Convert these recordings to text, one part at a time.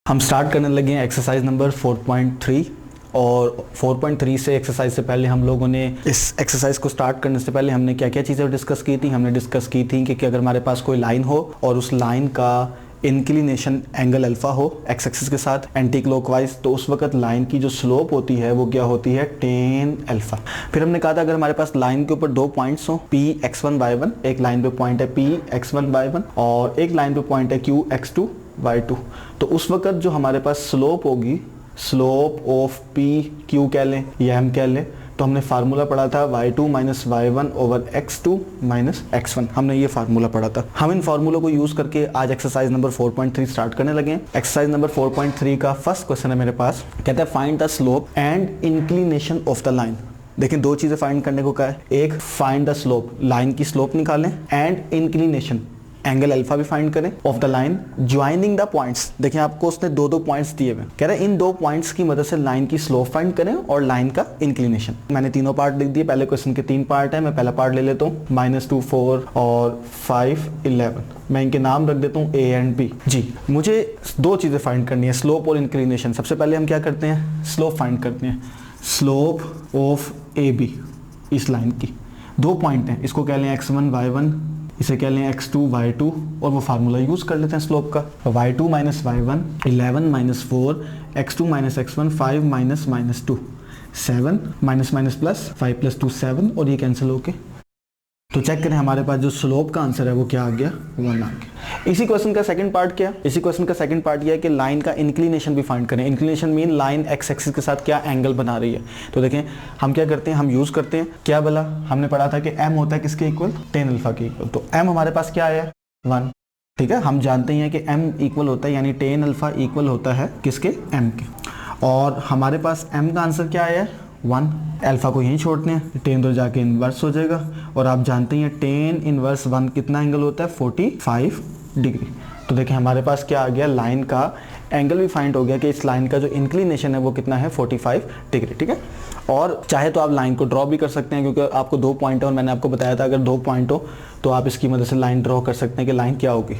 हम स्टार्ट करने लगे हैं एक्सरसाइज नंबर 4.3 और 4.3 से एक्सरसाइज से पहले हम लोगों ने इस एक्सरसाइज को स्टार्ट करने से पहले हमने क्या क्या चीज़ें डिस्कस की थी। हमने डिस्कस की थी कि अगर हमारे पास कोई लाइन हो और उस लाइन का इंक्लिनेशन एंगल अल्फा हो एक्स एक्सिस के साथ एंटी क्लॉकवाइज, तो उस वक्त लाइन की जो स्लोप होती है वो क्या होती है, टेन अल्फा। फिर हमने कहा था अगर हमारे पास लाइन के ऊपर दो पॉइंट्स हो पी x1 y1, एक लाइन पे पॉइंट है पी x1 y1 और एक लाइन पे पॉइंट है क्यू x2 y2, तो उस वक्त जो हमारे पास स्लोप होगी, स्लोप ऑफ पी क्यू कह लें या एम कह लें, तो हमने फार्मूला पढ़ा था y2 minus y1 over x2 minus x1। हमने ये फार्मूला पढ़ा था। हम इन फार्मूलों को यूज करके आज एक्सरसाइज नंबर 4.3 स्टार्ट करने लगे हैं। एक्सरसाइज नंबर 4.3 का फर्स्ट क्वेश्चन है मेरे पास, कहता है find the slope and inclination of the line. देखिए दो चीजें फाइंड करने को कहा है, एक फाइंड द स्लोप, लाइन की स्लोप निकालें, एंड इंक्लिनेशन एंगल अल्फा भी फाइंड करें of the line joining the points. देखिए आपको उसने दो पॉइंट्स दिए हुए, कह रहे हैं इन दो पॉइंट्स की मदद से लाइन की स्लोप फाइंड करें और लाइन का इंक्लिनेशन। मैंने तीनों पार्ट लिख दिए, पहले क्वेश्चन के 3 पार्ट है, मैं पहला पार्ट ले लेता हूँ -2 4 और 5 11। मैं इनके नाम रख देता हूँ ए एंड बी। जी मुझे दो चीजें फाइंड करनी है, स्लोप और इंक्लिनेशन। सबसे पहले हम क्या करते हैं, स्लोप फाइंड करते हैं। स्लोप ऑफ ए बी, इस लाइन की दो पॉइंट हैं, इसको कह लें x1 y1, इसे कह लें x2 y2 और वो फार्मूला यूज कर लेते हैं स्लोप का। y2 minus y1 11 minus 4, x2 minus x1 5 minus 2 7 minus minus plus 5 plus 2 7 और ये कैंसिल होके, तो चेक करें हमारे पास जो स्लोप का आंसर है वो क्या आ गया, 1 आ गया। इसी क्वेश्चन का सेकंड पार्ट क्या है, इसी क्वेश्चन का सेकंड पार्ट ये है कि लाइन का इंक्लिनेशन भी फाइंड करें। Inclination mean line x axis के साथ क्या एंगल बना रही है। तो देखें हम क्या करते हैं, हम यूज करते हैं क्या बोला, हमने पढ़ा था कि m होता है किसके इक्वल, टेन अल्फा के इक्वल। तो m हमारे पास क्या आया, 1। ठीक है, हम जानते हैं कि m इक्वल होता है यानी टेन अल्फा इक्वल होता है किसके, m के, और हमारे पास m का आंसर क्या आया, 1। अल्फा को यहीं छोड़ते हैं, टेन तो जाके इनवर्स हो जाएगा, और आप जानते हैं टेन इनवर्स 1 कितना एंगल होता है, 45 डिग्री। तो देखिए हमारे पास क्या आ गया, लाइन का एंगल भी फाइंड हो गया कि इस लाइन का जो इंक्लिनेशन है वो कितना है, 45 डिग्री। ठीक है, और चाहे तो आप लाइन को ड्रॉ भी कर सकते हैं क्योंकि आपको दो पॉइंट है और मैंने आपको बताया था अगर दो पॉइंट हो तो आप इसकी मदद से लाइन ड्रॉ कर सकते हैं कि लाइन क्या होगी।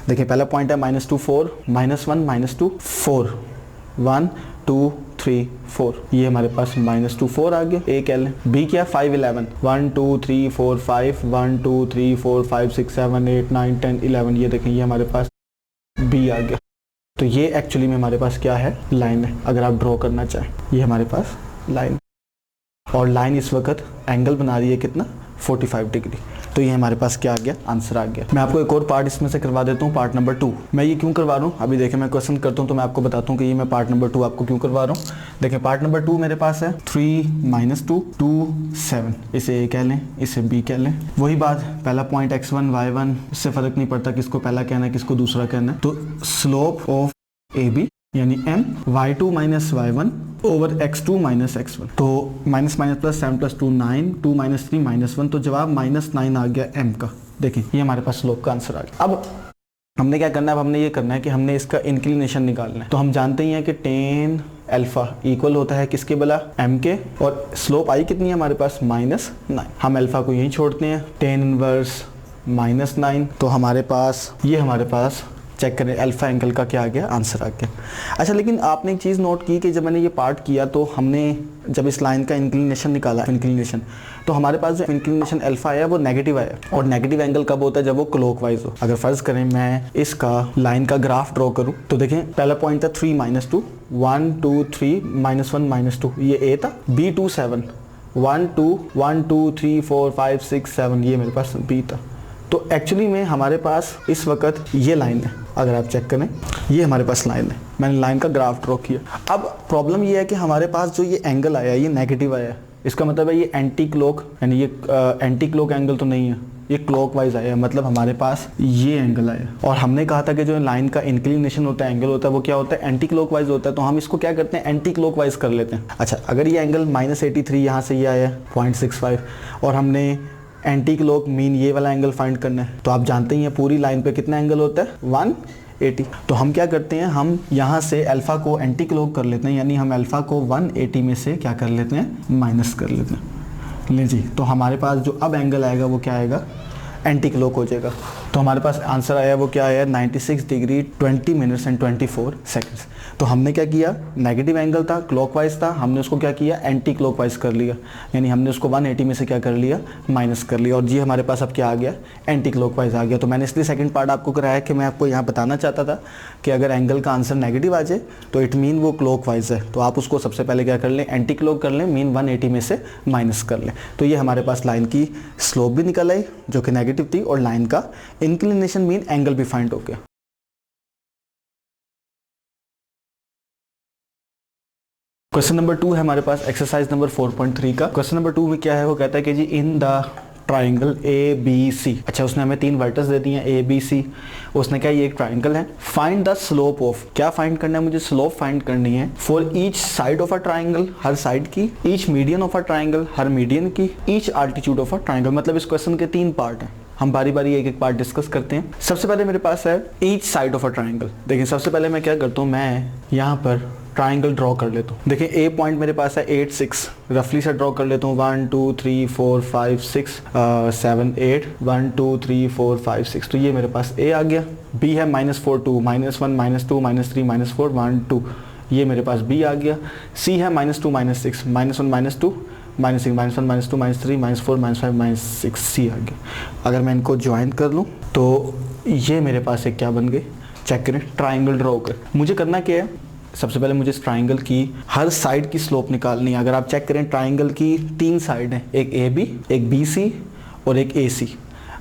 देखिए पहला पॉइंट है -2 4 -1 -2 4 1 2 3 4, ये हमारे पास -2 4 आ गया, ए कह लें। बी क्या, 5 11 1 2 3 4 5 1 2 3 4 5 6 7 8 9 10 11, ये देखें ये हमारे पास बी आ गया। तो ये एक्चुअली में हमारे पास क्या है, लाइन है। अगर आप ड्रॉ करना चाहें ये हमारे पास लाइन, और लाइन इस वक्त एंगल बना रही है कितना, 45 डिग्री। तो ये हमारे पास क्या आ गया, आंसर आ गया। मैं आपको एक और पार्ट इसमें से करवा देता हूँ, पार्ट नंबर 2। मैं ये क्यों करवा रहा हूँ, अभी देखें मैं क्वेश्चन करता हूँ तो मैं आपको बताता हूँ कि ये मैं पार्ट नंबर 2 आपको क्यों करवा रहा हूँ। देखें पार्ट नंबर 2 मेरे पास है 3 -2 2 7, इसे ए कह लें, इसे बी कह लें। वही बात, पहला पॉइंट x1 y1, इससे फर्क नहीं पड़ता किसको पहला कहना है किसको दूसरा कहना है। तो स्लोप ऑफ ए बी यानी m y2 minus y1 over x2 minus x1, तो minus minus plus 7 plus 2 9 2 minus 3 -1, तो जवाब -9 आ गया m का। देखिए ये हमारे पास स्लोप का आंसर आ गया। अब हमने क्या करना है, अब हमने ये करना है कि हमने इसका इंक्लिनेशन निकालना है। तो हम जानते ही हैं कि टेन अल्फा इक्वल होता है किसके बला, m के, और स्लोप आई कितनी है हमारे पास, -9। हम अल्फा को यहीं छोड़ते हैं, टेन इनवर्स -9, तो हमारे पास ये हमारे पास चेक करें अल्फा एंगल का क्या आ गया, आंसर आ गया। अच्छा लेकिन आपने एक चीज़ नोट की कि जब मैंने ये पार्ट किया तो हमने जब इस लाइन का इंक्लिनेशन निकाला, इंक्लिनेशन, तो हमारे पास जो इंक्लिनेशन अल्फा आया वो नेगेटिव आया, और नेगेटिव एंगल कब होता है, जब वो क्लॉकवाइज हो। अगर फर्ज करें मैं इसका लाइन का ग्राफ ड्रॉ करूं तो देखें पहला पॉइंट था 3 -2 1 2 3 -1 -2, ये ए था। बी 2 7 1 2 1 2 3 4 5 6 7, ये मेरे पास बी था। तो एक्चुअली में हमारे पास इस वक्त ये लाइन है, अगर आप चेक करें ये हमारे पास लाइन है, मैंने लाइन का ग्राफ ड्रॉ किया। अब प्रॉब्लम ये है कि हमारे पास जो ये एंगल आया ये नेगेटिव आया है, इसका मतलब है ये एंटी क्लॉक, यानी ये एंटी क्लॉक एंगल तो नहीं है, ये क्लॉकवाइज आया है, मतलब हमारे पास ये एंगल आया। और हमने कहा था कि जो लाइन का इंक्लिनेशन होता है, एंगल होता है, वो क्या होता है, एंटी क्लॉकवाइज होता है। तो हम इसको क्या करते हैं, एंटी क्लॉकवाइज कर लेते हैं। अच्छा अगर ये एंगल -83 यहाँ से ये आया 0.65 और हमने एंटी क्लॉक मीन ये वाला एंगल फाइंड करना है, तो आप जानते ही हैं पूरी लाइन पे कितना एंगल होता है, 180। तो हम क्या करते हैं, हम यहाँ से अल्फा को एंटी क्लॉक कर लेते हैं, यानी हम अल्फा को 180 में से क्या कर लेते हैं, माइनस कर लेते हैं। ले जी, तो हमारे पास जो अब एंगल आएगा वो क्या आएगा, एंटी क्लॉक हो जाएगा। तो हमारे पास आंसर आया वो क्या आया, 96 डिग्री 20 मिनट्स एंड 24 सेकंड्स। तो हमने क्या किया, नेगेटिव एंगल था, क्लॉकवाइज था, हमने उसको क्या किया, एंटी क्लॉकवाइज कर लिया, यानी हमने उसको 180 में से क्या कर लिया, माइनस कर लिया, और जी हमारे पास अब क्या आ गया, एंटी क्लॉकवाइज आ गया। तो मैंने इसलिए सेकंड पार्ट आपको कराया कि मैं आपको यहाँ बताना चाहता था कि अगर एंगल का आंसर नेगेटिव आ जाए तो इट मीन वो क्लॉकवाइज है, तो आप उसको सबसे पहले क्या कर लें, एंटी क्लॉक कर लें, मीन 180 में से माइनस कर लें। तो ये हमारे पास लाइन की स्लोप भी निकल आई जो कि नेगेटिव थी, और लाइन का इंक्लिनेशन मीन एंगल भी फाइंड हो गया। क्वेश्चन नंबर 2 है हमारे पास एक्सरसाइज नंबर 4.3 का। क्वेश्चन नंबर 2 में क्या है, वो कहता है कि given the triangle A B C, अच्छा उसने हमें 3 वर्टेक्स दे दिए हैं ए बी सी, उसने क्या, ये एक ट्राइंगल है, फाइंड द स्लोप ऑफ, क्या फाइंड करना है मुझे, स्लोप फाइंड करनी है, for each side of a triangle, हर साइड की, each median of a triangle, हर मीडियन की, each altitude of a triangle. मतलब इस क्वेश्चन के 3 पार्ट हैं, हम बारी बारी एक एक पार्ट डिस्कस करते हैं। सबसे पहले मेरे पास है each side of a triangle. देखिए सबसे पहले मैं क्या करता हूँ, मैं यहाँ पर ट्राइंगल ड्रॉ कर लेता हूँ। देखिए ए पॉइंट मेरे पास है 8 6, रफली से ड्रॉ कर लेता हूँ, 1 2 3 4 5 6 7 8, 1 2 3 4 5 6, तो ये मेरे पास ए आ गया। बी है -4 2, -1 -2 -3 -4 1 2, ये मेरे पास बी आ गया। सी है -2 -6, -1 -2 -6 -1 -2 -2 -3 -4 -5 -6, सी आ गया। अगर मैं इनको ज्वाइन कर लूँ तो ये मेरे पास एक क्या बन गई, चेक करें, ट्राइंगल ड्रॉ कर। मुझे करना क्या है, सबसे पहले मुझे इस ट्राइंगल की हर साइड की स्लोप निकालनी है। अगर आप चेक करें ट्राइंगल की 3 साइड हैं, एक ए बी, एक बी सी और एक ए सी,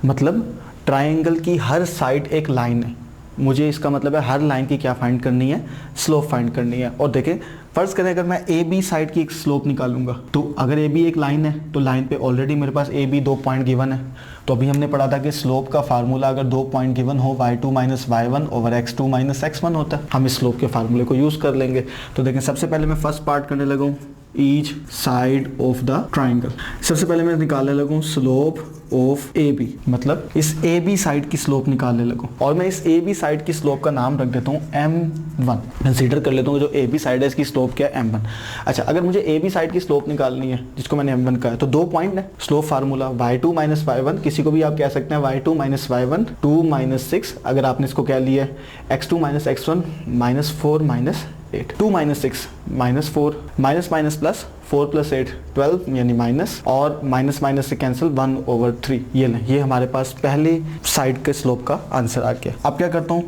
मतलब ट्राइंगल की हर साइड एक लाइन है। मुझे इसका मतलब है हर लाइन की क्या फाइंड करनी है, स्लोप फाइंड करनी है। और देखें फर्ज करें अगर मैं ए बी साइड की एक स्लोप निकालूंगा, तो अगर ए बी एक लाइन है तो लाइन पे ऑलरेडी मेरे पास ए बी 2 पॉइंट गिवन है। तो अभी हमने पढ़ा था कि स्लोप का फार्मूला अगर 2 पॉइंट गिवन हो y2 - y1 over x2 - x1 होता है। हम इस स्लोप के फार्मूले को यूज कर लेंगे। तो देखें सबसे पहले मैं फर्स्ट पार्ट करने लगा हूँ, each side of the triangle. सबसे पहले मैं निकालने लगा हूँ स्लोप ऑफ ए बी, मतलब इस ए बी साइड की स्लोप निकालने लगूँ, और मैं इस ए बी साइड की स्लोप का नाम रख देता हूँ m1। कंसीडर कर लेता हूँ जो ए बी साइड है इसकी स्लोप क्या है, m1। अच्छा अगर मुझे ए बी साइड की स्लोप निकालनी है जिसको मैंने m1 कहा है, तो 2 पॉइंट है, स्लोप फार्मूला y2 - y1, किसी को भी आप कह सकते हैं y2 - y1 2 - 6, अगर आपने इसको क्या लिया है x2 - x1 -4 -8, 2 - 6 -4 माइनस प्लस 4 + 8 12, यानी माइनस, और माइनस से कैंसिल 1/3, ये लें, ये हमारे पास पहले साइड के स्लोप का आंसर आ गया। अब क्या करता हूँ,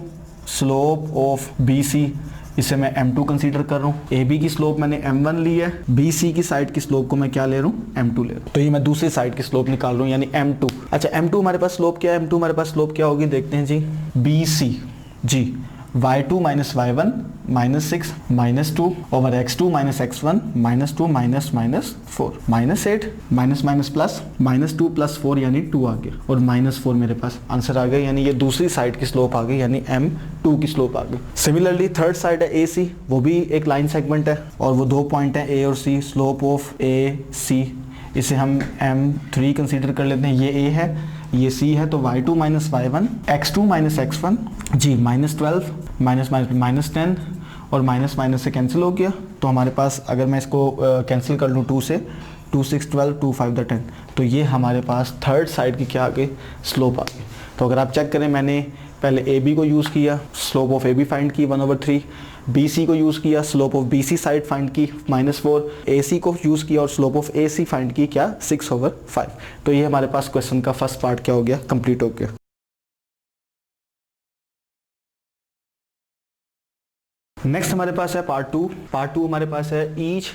स्लोप ऑफ बी सी, इसे मैं m2 कंसीडर कर रहा हूँ। ए बी की स्लोप मैंने m1 ली है, बी सी की साइड की स्लोप को मैं क्या ले रहा हूँ, m2 ले रहा हूँ। तो ये मैं दूसरी साइड की स्लोप निकाल रहा हूँ, यानी m2। अच्छा m2 हमारे पास स्लोप क्या है, m2 हमारे पास स्लोप क्या होगी, देखते हैं जी, बी सी जी y2 - y1 -6 -2 over x2 - x1 -2 -4 -8 minus plus -2 + 4 यानी 2 आ गया, और -4 मेरे पास आंसर आ गया, यानी ये दूसरी साइड की स्लोप आ गई, यानी m2 की स्लोप आ गई। सिमिलरली थर्ड साइड है AC, वो भी एक लाइन सेगमेंट है और वो 2 पॉइंट है A और C। स्लोप ऑफ AC, इसे हम m3 कंसीडर कर लेते हैं, ये A है ये C है, तो y2 - y1 x2 - x1 जी -12 -10 और माइनस से कैंसिल हो गया। तो हमारे पास अगर मैं इसको कैंसिल कर लूँ 2 से, 2 6 12 2 5 10, तो ये हमारे पास थर्ड साइड की क्या आ गई, स्लोप आ गई। तो अगर आप चेक करें, मैंने पहले ए बी को यूज़ किया, slope of A B find की 1/3, बी सी को यूज़ किया, slope of B C side find की -4, ए सी को यूज़ किया और slope of A C find की क्या, 6/5। तो ये हमारे पास क्वेश्चन का फर्स्ट पार्ट क्या हो गया, कंप्लीट हो गया। नेक्स्ट हमारे पास है पार्ट 2। पार्ट 2 हमारे पास है each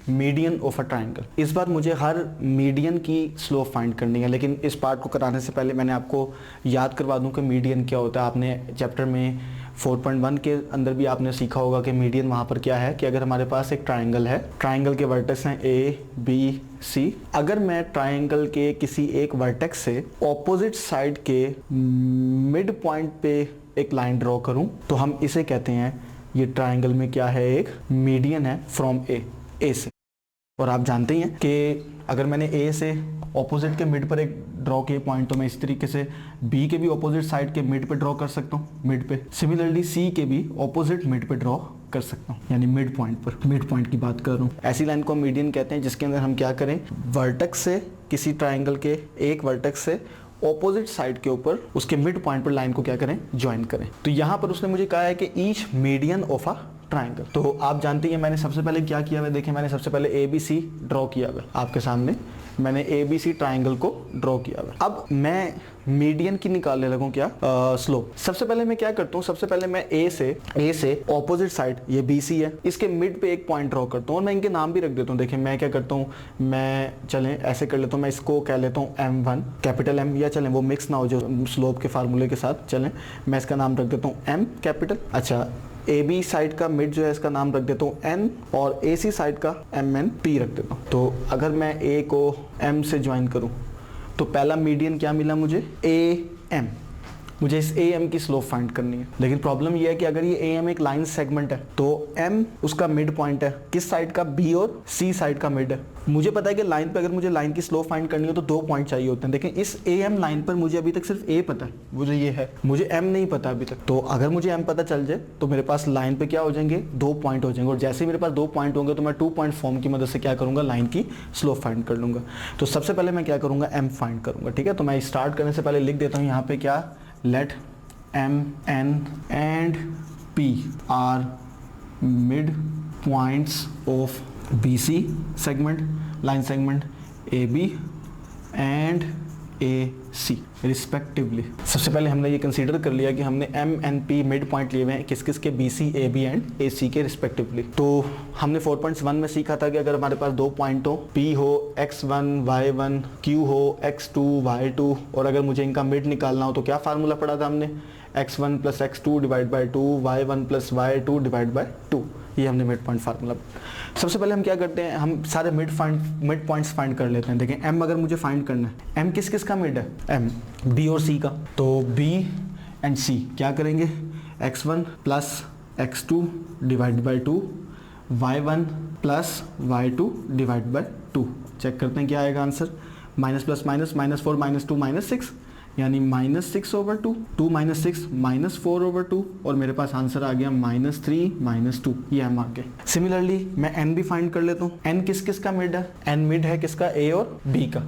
median of a triangle. इस बार मुझे हर मीडियन की स्लोप फाइंड करनी है, लेकिन इस पार्ट को कराने से पहले मैंने आपको याद करवा दूं कि मीडियन क्या होता है। आपने चैप्टर में 4.1 के अंदर भी आपने सीखा होगा कि मीडियन वहाँ पर क्या है, कि अगर हमारे पास एक ट्राइंगल है, ट्राइंगल के वर्टेक्स हैं A B C, अगर मैं ट्राइंगल के किसी एक वर्टेक्स से ऑपोजिट साइड के मिड पॉइंट पे एक लाइन ड्रॉ करूं, तो हम इसे कहते हैं, ये ट्राइंगल में क्या है, एक मीडियन है फ्रॉम ए से। और आप जानते ही हैं कि अगर मैंने ए से ऑपोजिट के मिड पर एक ड्रॉ किए पॉइंट, तो मैं इस तरीके से बी के भी ऑपोजिट साइड के मिड पे ड्रॉ कर सकता हूँ, मिड पे। सिमिलरली सी के भी ऑपोजिट मिड पे ड्रॉ कर सकता हूँ, यानी मिड पॉइंट पर, मिड पॉइंट की बात कर रहा हूँ। ऐसी लाइन को मीडियन कहते हैं जिसके अंदर हम क्या करें, वर्टेक्स से, किसी ट्राइंगल के एक वर्टेक्स से ऑपोजिट साइड के ऊपर उसके मिड पॉइंट पर लाइन को क्या करें, ज्वाइन करें। तो यहाँ पर उसने मुझे कहा है कि each median of a triangle. तो आप जानते हैं मैंने सबसे पहले क्या किया हुआ है, देखिए मैंने सबसे पहले ABC ड्रॉ किया हुआ है आपके सामने, मैंने ABC ट्राइंगल को ड्रॉ किया हुआ है। अब मैं मीडियन की निकालने लगूं क्या, स्लोप। सबसे पहले मैं क्या करता हूँ, सबसे पहले मैं ए से ऑपोजिट साइड, ये BC है, इसके मिड पे एक पॉइंट ड्रॉ करता हूँ और मैं इनके नाम भी रख देता हूँ। देखिए मैं क्या करता हूँ, मैं चलें ऐसे कर लेता हूँ, मैं इसको कह लेता हूँ M1 कैपिटल M, या चलें वो मिक्स ना हो जो स्लोप के फार्मूले के साथ, चलें मैं इसका नाम रख देता हूँ M कैपिटल। अच्छा AB साइड का मिड जो है इसका नाम रख देता हूँ N, और AC साइड का MNP रख देता हूँ। तो अगर मैं A को M से ज्वाइन करूँ तो पहला मीडियन क्या मिला मुझे, AM। मुझे इस AM की स्लोप फाइंड करनी है, लेकिन प्रॉब्लम ये है कि अगर ये AM एक लाइन सेगमेंट है तो M उसका मिड पॉइंट है, किस साइड का, B और C साइड का मिड है। मुझे पता है कि लाइन पे अगर मुझे लाइन की स्लोप फाइंड करनी हो तो 2 पॉइंट चाहिए होते हैं, लेकिन इस AM लाइन पर मुझे अभी तक सिर्फ A पता है, मुझे ये है, मुझे M नहीं पता अभी तक। तो अगर मुझे M पता चल जाए तो मेरे पास लाइन पे क्या हो जाएंगे, 2 पॉइंट हो जाएंगे, और जैसे ही मेरे पास 2 पॉइंट होंगे तो मैं 2 पॉइंट फॉर्म की मदद से क्या करूंगा, लाइन की स्लोप फाइंड कर लूंगा। तो सबसे पहले मैं क्या करूंगा, M फाइंड करूंगा, ठीक है। तो मैं स्टार्ट करने से पहले लिख देता हूँ यहाँ पे क्या, late M, N and P are mid points of BC segment, line segment AB and AC respectively. सबसे पहले हमने ये कंसीडर कर लिया कि हमने M and P mid point लिए हुए हैं किस किस के, BC, AB एंड AC के रिस्पेक्टिवली। तो हमने 4.1 में सीखा था कि अगर हमारे पास 2 पॉइंट हो, P हो x1 y1, Q हो x2 y2, और अगर मुझे इनका मिड निकालना हो तो क्या फार्मूला पढ़ा था हमने, x1 plus x2 divide by 2, y1 plus y2 divide by 2, ये हमने मिड पॉइंट फार्मूला। सबसे पहले हम क्या करते हैं, हम सारे मिड पॉइंट्स फाइंड कर लेते हैं। देखें M अगर मुझे फाइंड करना है, M किस किस का मिड है, M B और C का, तो B एंड C क्या करेंगे, x1 plus x2 divide by 2, y1 plus y2 divide by 2। Check करते हैं क्या आएगा आंसर, माइनस प्लस माइनस, -4 -2 -6, यानी -6 ओवर 2, 2 -6 -4 ओवर 2, और मेरे पास आंसर आ गया -3 -2, ये M आ गया। सिमिलरली मैं N भी फाइंड कर लेता हूँ। N किस किस का मिड है, N मिड है किसका, A और B का,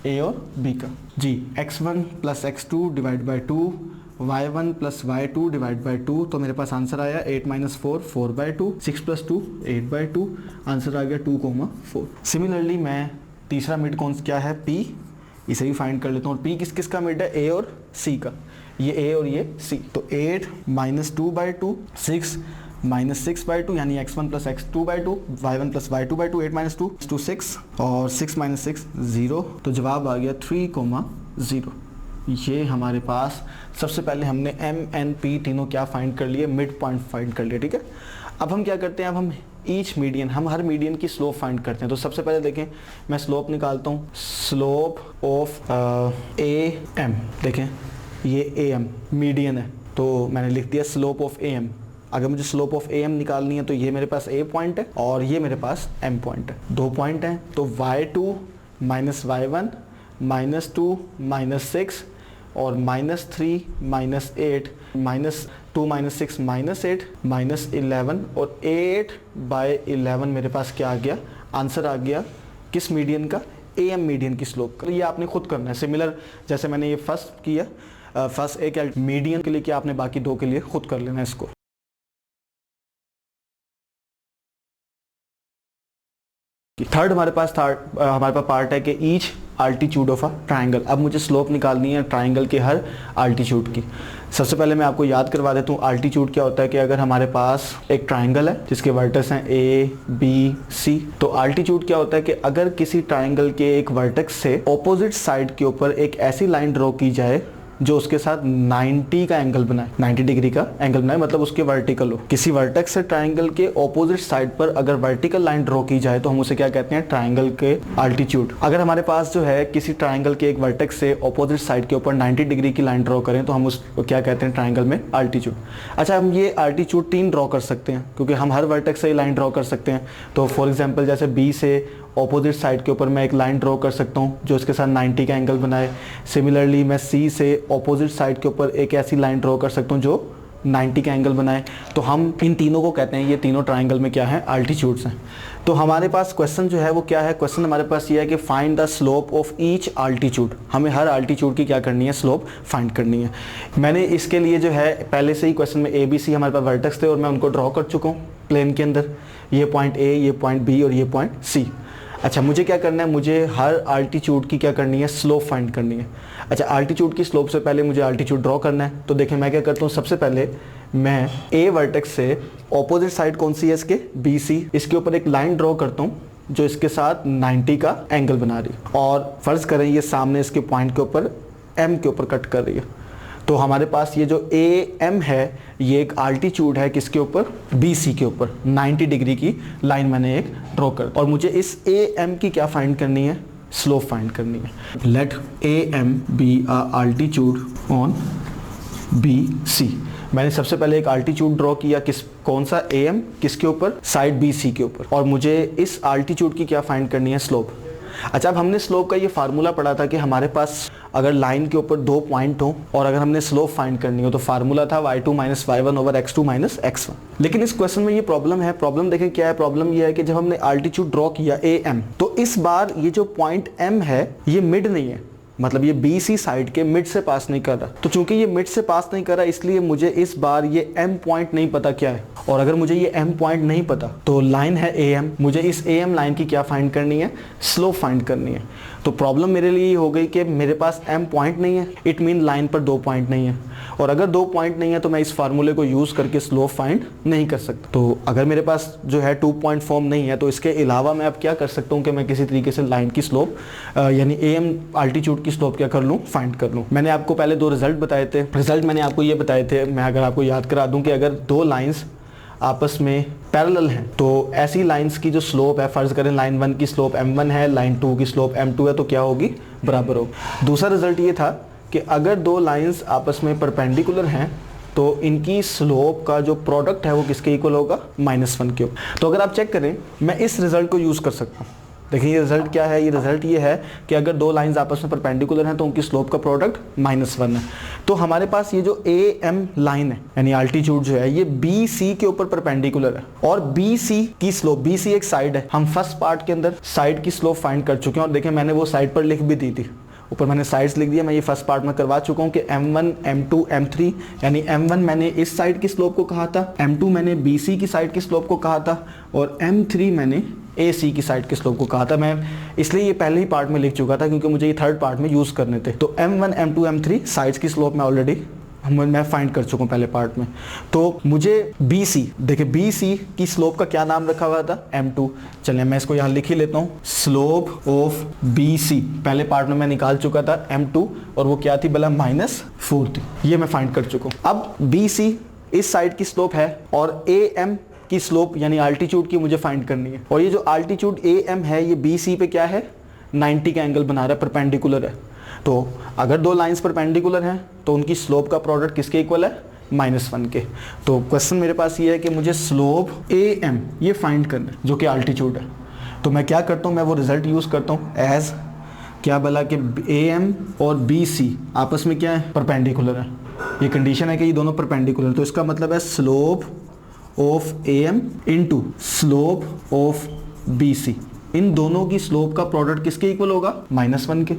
A और B का जी। x1 plus x2 divide by 2, y1 plus y2 divide by 2, तो मेरे पास आंसर आया 8 -4 4 बाई 2, 6 प्लस 2 8 बाई 2, आंसर आ गया 2,4। सिमिलरली मैं तीसरा मिड कौन क्या है, P, इसे भी फाइंड कर लेता हूँ। और P किस किस का मिड है, A और C का, ये A और ये C। तो 8 -2 बाई 2, 6 -6 बाई 2, यानी x1 plus x2 by 2, y1 plus y2 by 2, 8 -2 2 6, और 6 -6 0, तो जवाब आ गया 3,0। ये हमारे पास सबसे पहले हमने M, N, P तीनों क्या फाइंड कर लिए, मिड पॉइंट फाइंड कर लिए, ठीक है। अब हम क्या करते हैं, अब हम ईच मीडियन, हम हर मीडियन की स्लोप फाइंड करते हैं। तो सबसे पहले देखें मैं स्लोप निकालता हूँ, स्लोप ऑफ AM, देखें ये AM मीडियन है, तो मैंने लिख दिया स्लोप ऑफ AM। अगर मुझे स्लोप ऑफ AM निकालनी है तो ये मेरे पास A पॉइंट है और ये मेरे पास M पॉइंट है, 2 पॉइंट हैं, तो y2 माइनस y1 -2 -6 और -3 -8 -2 -6 -8 -11, और 8/11 मेरे पास क्या आ गया, आंसर आ गया किस मीडियन का, AM मीडियन की स्लोप का। ये आपने खुद करना है, सिमिलर जैसे मैंने ये फर्स्ट किया, फर्स्ट एक मीडियन के लिए किया, आपने बाकी 2 के लिए खुद कर लेना है इसको। थर्ड हमारे पास पार्ट है कि each altitude of a triangle. अब मुझे स्लोप निकालनी है ट्राइंगल के हर आल्टीट्यूड की। सबसे पहले मैं आपको याद करवा देता हूँ आल्टीट्यूड क्या होता है, कि अगर हमारे पास एक ट्राइंगल है जिसके वर्टेक्स हैं A, B, C, तो आल्टीट्यूड क्या होता है कि अगर किसी ट्राइंगल के एक वर्टेक्स से ऑपोजिट साइड के ऊपर एक ऐसी लाइन ड्रॉ की जाए जो उसके साथ 90 का एंगल बनाए, 90 डिग्री का एंगल बनाए, मतलब उसके वर्टिकल हो। किसी वर्टेक्स से ट्राइंगल के ऑपोजिट साइड पर अगर वर्टिकल लाइन ड्रॉ की जाए तो हम उसे क्या कहते हैं, ट्राइंगल के आल्टीट्यूड। अगर हमारे पास जो है किसी ट्राइंगल के एक वर्टेक्स से ऑपोजिट साइड के ऊपर 90 डिग्री की लाइन ड्रॉ करें तो हम उसको क्या कहते हैं, ट्राइंगल में आल्टीट्यूड। अच्छा, हम ये आल्टीट्यूड 3 ड्रॉ कर सकते हैं क्योंकि हम हर वर्टेक्स से लाइन ड्रॉ कर सकते हैं। तो फॉर एग्जाम्पल जैसे B से ऑपोजिट साइड के ऊपर मैं एक लाइन ड्रॉ कर सकता हूँ जो इसके साथ 90 का एंगल बनाए। सिमिलरली मैं C से ऑपोजिट साइड के ऊपर एक ऐसी लाइन ड्रॉ कर सकता हूँ जो 90 का एंगल बनाए। तो हम इन तीनों को कहते हैं, ये तीनों ट्राइंगल में क्या है, आल्टीट्यूड्स हैं। तो हमारे पास क्वेश्चन जो है वो क्या है, क्वेश्चन हमारे पास ये है कि find the slope of each altitude. हमें हर आल्टीट्यूड की क्या करनी है, स्लोप फाइंड करनी है। मैंने इसके लिए जो है पहले से ही क्वेश्चन में ABC हमारे पास वर्टेक्स थे और मैं उनको ड्रॉ कर चुका हूँ। प्लेन के अंदर, ये पॉइंट ए, ये पॉइंट बी और ये पॉइंट सी। अच्छा, मुझे क्या करना है, मुझे हर आल्टीट्यूड की क्या करनी है, स्लोप फाइंड करनी है। अच्छा, आल्टीट्यूड की स्लोप से पहले मुझे आल्टीट्यूड ड्रॉ करना है। तो देखिए मैं क्या करता हूँ, सबसे पहले मैं ए वर्टेक्स से ऑपोजिट साइड कौन सी है इसके, बी सी, इसके ऊपर एक लाइन ड्रॉ करता हूँ जो इसके साथ 90 का एंगल बना रही है, और फर्ज करें ये सामने इसके पॉइंट के ऊपर एम के ऊपर कट कर रही है। तो हमारे पास ये जो ए एम है ये एक आल्टीट्यूड है किसके ऊपर, बी सी के ऊपर 90 डिग्री की लाइन मैंने एक ड्रॉ कर, और मुझे इस ए एम की क्या फाइंड करनी है, स्लोप फाइंड करनी है। Let A M be a altitude on B C. मैंने सबसे पहले एक आल्टीट्यूड ड्रॉ किया, किस कौन सा, ए एम, किसके ऊपर, साइड बी सी के ऊपर, और मुझे इस आल्टीट्यूड की क्या फाइंड करनी है, स्लोप। अच्छा, अब हमने स्लोप का ये फार्मूला पढ़ा था कि हमारे पास अगर लाइन के ऊपर 2 पॉइंट हो और अगर हमने स्लोप फाइंड करनी हो तो फार्मूला था y2 minus y1 over x2 minus x1। लेकिन इस क्वेश्चन में ये प्रॉब्लम है, प्रॉब्लम देखें क्या है, प्रॉब्लम ये है कि जब हमने आल्टीट्यूड ड्रॉ किया ए एम, तो इस बार ये जो पॉइंट m है ये मिड नहीं है, मतलब ये बी सी साइड के मिड से पास नहीं कर रहा। तो चूंकि ये मिड से पास नहीं कर रहा, इसलिए मुझे इस बार ये एम पॉइंट नहीं पता क्या है, और अगर मुझे ये एम पॉइंट नहीं पता तो लाइन है ए एम, मुझे इस ए एम लाइन की क्या फाइंड करनी है, स्लोप फाइंड करनी है। तो प्रॉब्लम मेरे लिए ये हो गई कि मेरे पास एम पॉइंट नहीं है, इट मीन लाइन पर 2 पॉइंट नहीं है, और अगर 2 पॉइंट नहीं है तो मैं इस फार्मूले को यूज करके स्लोप फाइंड नहीं कर सकता। तो अगर मेरे पास जो है 2 पॉइंट फॉर्म नहीं है तो इसके अलावा मैं अब क्या कर सकता हूँ कि मैं किसी तरीके से लाइन की स्लोप यानी ए एम आल्टीट्यूड की स्लोप क्या कर लूँ, फाइंड कर लूँ। मैंने आपको पहले 2 रिजल्ट बताए थे, रिजल्ट मैंने आपको ये बताए थे, मैं अगर आपको याद करा दूं कि अगर 2 लाइंस आपस में पैरेलल हैं तो ऐसी लाइंस की जो स्लोप है, फर्ज करें लाइन 1 की स्लोप m1 है, लाइन 2 की स्लोप m2 है, तो क्या होगी, बराबर होगी। दूसरा रिजल्ट ये था कि अगर 2 लाइंस आपस में परपेंडिकुलर हैं तो इनकी स्लोप का जो प्रोडक्ट है वो किसके इक्वल होगा, -1 के। तो अगर आप चेक करें, मैं इस रिजल्ट को यूज कर सकता हूँ। देखिए ये रिजल्ट क्या है, ये रिजल्ट ये है कि अगर 2 लाइंस आपस में परपेंडिकुलर हैं तो उनकी स्लोप का प्रोडक्ट -1 है। तो हमारे पास ये जो ए एम लाइन है यानी आल्टीट्यूड जो है ये बी सी के ऊपर परपेंडिकुलर है, और बी सी की स्लोप, बी सी एक साइड है, हम फर्स्ट पार्ट के अंदर साइड की स्लोप फाइंड कर चुके हैं, और देखें मैंने वो साइड पर लिख भी दी थी, ऊपर मैंने साइड्स लिख दिया, मैं ये फर्स्ट पार्ट में करवा चुका हूँ कि m1 m2 m3, यानी m1 मैंने इस साइड की स्लोप को कहा था, m2 मैंने bc की साइड की स्लोप को कहा था, और m3 मैंने ac की साइड की स्लोप को कहा था। मैं इसलिए ये पहले ही पार्ट में लिख चुका था क्योंकि मुझे ये थर्ड पार्ट में यूज करने थे। तो m1 m2 m3 साइड्स की स्लोप में ऑलरेडी मैं फाइंड कर चुका हूँ पहले पार्ट में। तो मुझे BC, देखिए BC की स्लोप का क्या नाम रखा हुआ था, m2। चलिए मैं इसको यहाँ लिख ही लेता हूँ, स्लोप ऑफ BC पहले पार्ट में मैं निकाल चुका था m2, और वो क्या थी भला, -4 थी, ये मैं फाइंड कर चुका हूँ। अब BC इस साइड की स्लोप है और AM की स्लोप यानी आल्टीट्यूड की मुझे फाइंड करनी है, और ये जो आल्टीट्यूड AM है ये BC पे क्या है, 90 का एंगल बना रहा है, परपेंडिकुलर है। तो अगर 2 लाइंस परपेंडिकुलर हैं तो उनकी स्लोप का प्रोडक्ट किसके इक्वल है, -1 के। तो क्वेश्चन मेरे पास ये है कि मुझे स्लोप AM ये फाइंड करना है जो कि आल्टीट्यूड है। तो मैं क्या करता हूँ, मैं वो रिजल्ट यूज करता हूँ एज क्या बोला कि AM और BC आपस में क्या है, परपेंडिकुलर है। ये कंडीशन है कि ये दोनों परपेंडिकुलर, तो इसका मतलब है slope of AM into slope of BC, इन दोनों की स्लोप का प्रोडक्ट किसके इक्वल होगा, -1 के,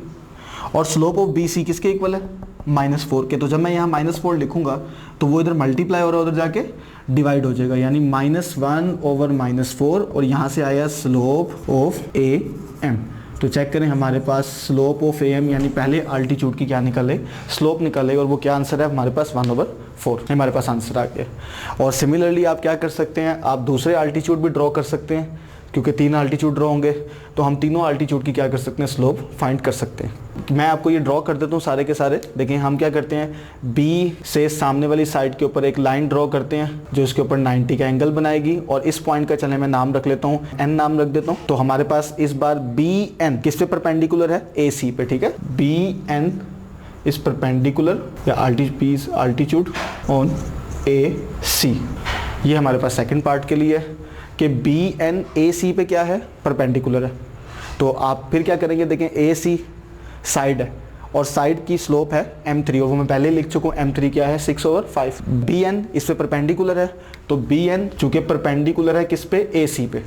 और स्लोप ऑफ BC किसके इक्वल है, -4 के। तो जब मैं यहाँ -4 लिखूंगा तो वो इधर मल्टीप्लाई और उधर जाके डिवाइड हो जाएगा, यानी -1 ओवर -4, और यहाँ से आया स्लोप ऑफ AM। तो चेक करें हमारे पास स्लोप ऑफ AM यानी पहले अल्टीट्यूड की क्या निकले, स्लोप निकले, और वो क्या आंसर है हमारे पास 1/4 हमारे पास आंसर आ गया। और सिमिलरली आप क्या कर सकते हैं, आप दूसरे अल्टीट्यूड भी ड्रॉ कर सकते हैं, क्योंकि 3 अल्टीट्यूड ड्रॉ होंगे तो हम तीनों अल्टीट्यूड की क्या कर सकते हैं, स्लोप फाइंड कर सकते हैं। मैं आपको ये ड्रॉ कर देता हूँ सारे के सारे। देखिए हम क्या करते हैं, B से सामने वाली साइड के ऊपर एक लाइन ड्रॉ करते हैं जो इसके ऊपर 90 का एंगल बनाएगी, और इस पॉइंट का चले मैं नाम रख लेता हूँ, N नाम रख देता हूँ। तो हमारे पास इस बार BN किस पे परपेंडिकुलर है, AC पे, ठीक है। BN इज परपेंडिकुलर या अल्टीट्यूड ऑन AC, ये हमारे पास सेकेंड पार्ट के लिए है कि BN AC पे क्या है, परपेंडिकुलर है। तो आप फिर क्या करेंगे, देखें AC साइड है और साइड की स्लोप है m3, और वो मैं पहले लिख चुका हूँ, m3 क्या है 6/5। BN इस पे परपेंडिकुलर है, तो BN चूंकि परपेंडिकुलर है किस पे, AC पे,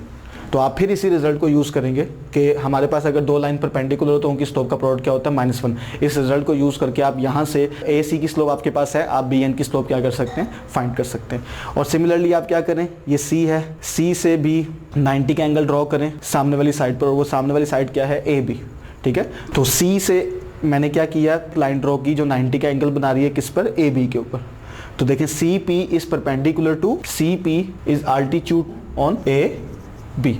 तो आप फिर इसी रिजल्ट को यूज़ करेंगे कि हमारे पास अगर दो लाइन परपेंडिकुलर हो तो उनकी स्लोप का प्रोडक्ट क्या होता है -1। इस रिजल्ट को यूज़ करके आप यहाँ से AC की स्लोप आपके पास है, आप BN की स्लोप क्या कर सकते हैं, फाइंड कर सकते हैं। और सिमिलरली आप क्या करें, ये C है, C से भी 90 का एंगल ड्रॉ करें सामने वाली साइड पर, और वो सामने वाली साइड क्या है, AB। ठीक है, तो C से मैंने क्या किया, लाइन ड्रॉ की जो 90 का एंगल बना रही है किस पर, AB के ऊपर। तो देखें CP is perpendicular to, CP is altitude on AB।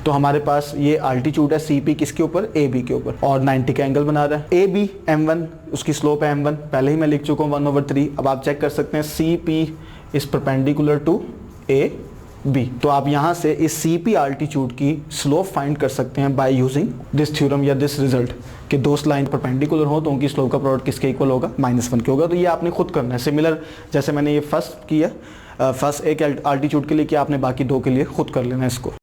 तो हमारे पास ये आल्टीट्यूड है CP किसके ऊपर, AB के ऊपर, और 90 का एंगल बना रहा है। AB M1 उसकी स्लोप है M1, पहले ही मैं लिख चुका हूँ 1/3। अब आप चेक कर सकते हैं CP is perpendicular to AB। तो आप यहाँ से इस CP आल्टीट्यूड की स्लोप फाइंड कर सकते हैं बाय यूजिंग दिस थ्योरम या दिस रिजल्ट कि दो लाइन परपेंडिकुलर हो तो उनकी स्लोप का प्रोडक्ट किसके इक्वल होगा, -1 के होगा। तो ये आपने खुद करना है, सिमिलर जैसे मैंने ये फर्स्ट किया, फर्स्ट एक आल्टीट्यूड के लिए किया, आपने बाकी दो के लिए खुद कर लेना है इसको।